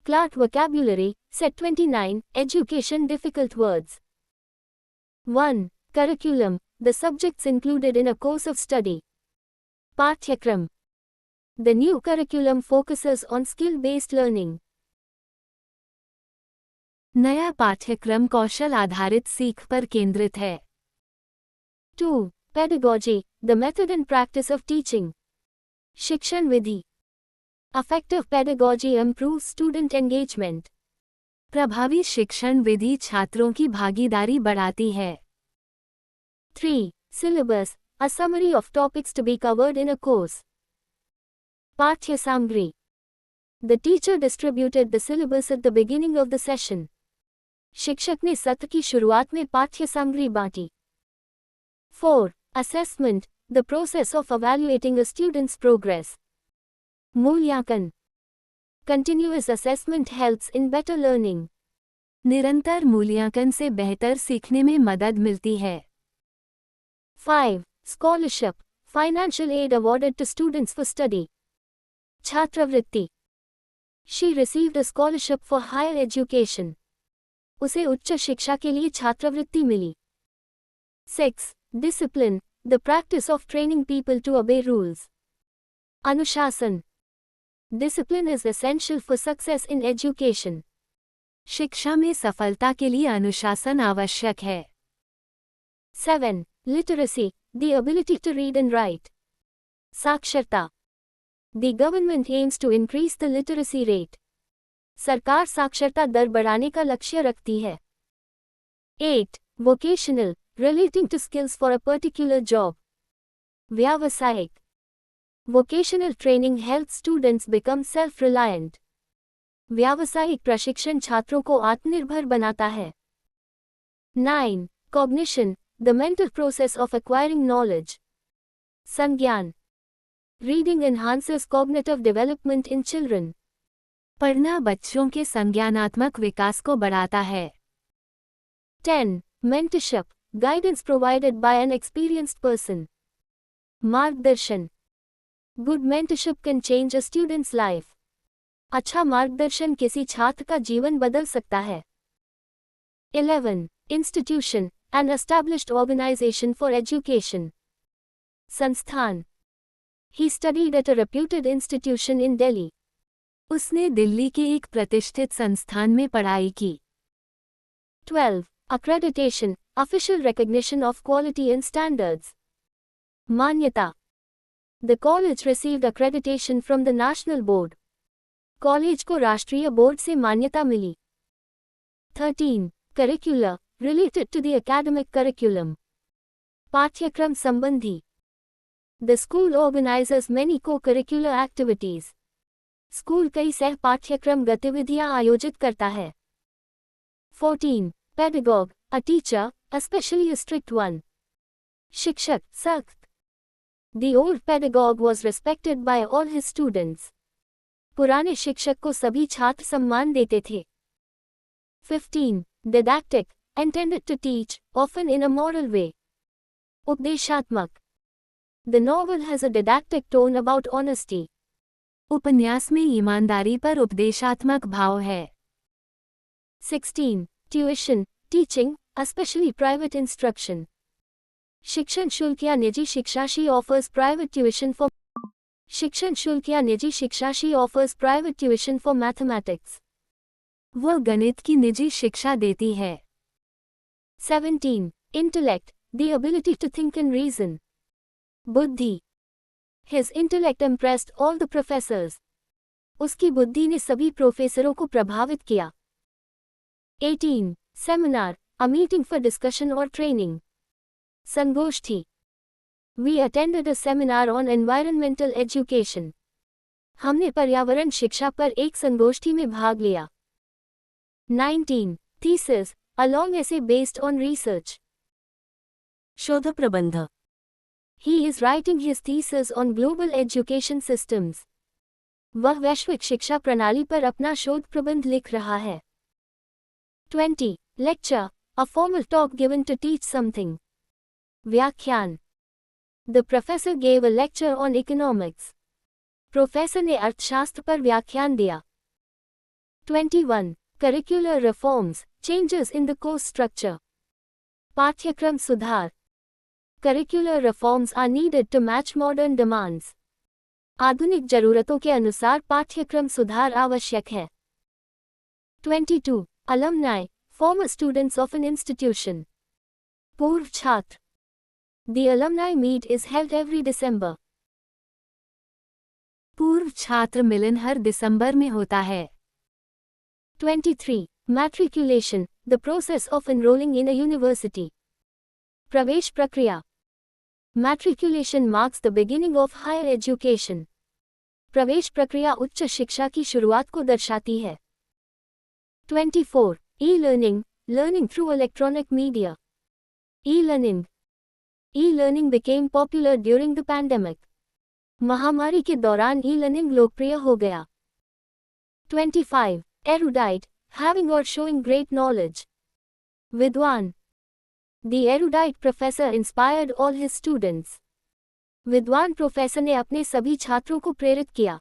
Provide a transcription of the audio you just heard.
Clark Vocabulary, Set 29, Education Difficult Words. 1. Curriculum, the subjects included in a course of study. Pathyakram. The new curriculum focuses on skill-based learning. नया पाठ्यक्रम कौशल आधारित सीख पर केंद्रित है. 2. Pedagogy, the method and practice of teaching. शिक्षण विधि. Effective pedagogy improves student engagement. प्रभावी शिक्षण विधि छात्रों की भागीदारी बढ़ाती है. 3. Syllabus, a summary of topics to be covered in a course. पाठ्य सामग्री. The teacher distributed the syllabus at the beginning of the session. शिक्षक ने सत्र की शुरुआत में पाठ्य सामग्री बांटी. 4. Assessment, the process of evaluating a student's progress. मूल्यांकन. Continuous assessment helps in better learning. निरंतर मूल्यांकन से बेहतर सीखने में मदद मिलती है. 5. Scholarship, financial aid awarded to students for study. छात्रवृत्ति. She received a scholarship for higher education. उसे उच्च शिक्षा के लिए छात्रवृत्ति मिली. 6. Discipline, the practice of training people to obey rules. अनुशासन. Discipline is essential for success in education. शिक्षा में सफलता के लिए अनुशासन आवश्यक है. 7. Literacy, the ability to read and write. साक्षरता. The government aims to increase the literacy rate. सरकार साक्षरता दर बढ़ाने का लक्ष्य रखती है. 8. Vocational, relating to skills for a particular job. व्यावसायिक. Vocational training helps students become self-reliant. व्यावसायिक प्रशिक्षण छात्रों को आत्मनिर्भर बनाता है. 9. Cognition, the mental process of acquiring knowledge. संज्ञान. Reading enhances cognitive development in children. पढ़ना बच्चों के संज्ञानात्मक विकास को बढ़ाता है. 10. Mentorship, guidance provided by an experienced person. मार्गदर्शन. Good mentorship can change a student's life. अच्छा मार्गदर्शन किसी छात्र का जीवन बदल सकता है. 11. Institution, an established organization for education. संस्थान. He studied at a reputed institution in Delhi. उसने दिल्ली के एक प्रतिष्ठित संस्थान में पढ़ाई की. 12. Accreditation, official recognition of quality and standards. मान्यता. The college received accreditation from the national board. College को राष्ट्रीय बोर्ड से मान्यता मिली. 13. Curricular, related to the academic curriculum. पाठ्यक्रम संबंधी. The school organizes many co-curricular activities. School कई सह पाठ्यक्रम गतिविधियां आयोजित करता है. 14. Pedagogue, a teacher, especially a strict one. शिक्षक, सख्त. The old pedagogue was respected by all his students. पुराने शिक्षक को सभी छात्र सम्मान देते थे. 15. Didactic, intended to teach, often in a moral way. उपदेशात्मक. The novel has a didactic tone about honesty. उपन्यास में ईमानदारी पर उपदेशात्मक भाव है. 16. Tuition, teaching, especially private instruction. शिक्षण शुल्क या निजी शिक्षा. She offers private tuition for. शिक्षण शुल्क या निजी शिक्षा. She offers private tuition for mathematics. वह गणित की निजी शिक्षा देती है. 17. Intellect, the ability to think and reason. बुद्धि. His intellect impressed all the professors. उसकी बुद्धि ने सभी प्रोफेसरों को प्रभावित किया. 18. Seminar, a meeting for discussion or training. संगोष्ठी. We attended a seminar on environmental education. हमने पर्यावरण शिक्षा पर एक संगोष्ठी में भाग लिया. 19. Thesis, a long essay based on research. शोध प्रबंध. He is writing his thesis on global education systems. वह वैश्विक शिक्षा प्रणाली पर अपना शोध प्रबंध लिख रहा है. 20. Lecture, a formal talk given to teach something. व्याख्यान. The professor gave a lecture on economics. Professor ने अर्थशास्त्र पर व्याख्यान दिया. 21. Curricular reforms, changes in the course structure. पाठ्यक्रम सुधार. Curricular reforms are needed to match modern demands. आधुनिक जरूरतों के अनुसार पाठ्यक्रम सुधार आवश्यक है. 22. Alumni, former students of an institution. पूर्व छात्र. The alumni meet is held every December. पूर्व छात्र मिलन हर दिसंबर में होता है. 23. Matriculation, the process of enrolling in a university. प्रवेश प्रक्रिया. Matriculation marks the beginning of higher education. प्रवेश प्रक्रिया उच्च शिक्षा की शुरुआत को दर्शाती है. 24. E-learning, learning through electronic media. E-learning. E-learning became popular during the pandemic. महामारी के दौरान e-learning लोकप्रिय हो गया. 25. Erudite, having or showing great knowledge. विद्वान. The erudite professor inspired all his students. विद्वान प्रोफेसर ने अपने सभी छात्रों को प्रेरित किया.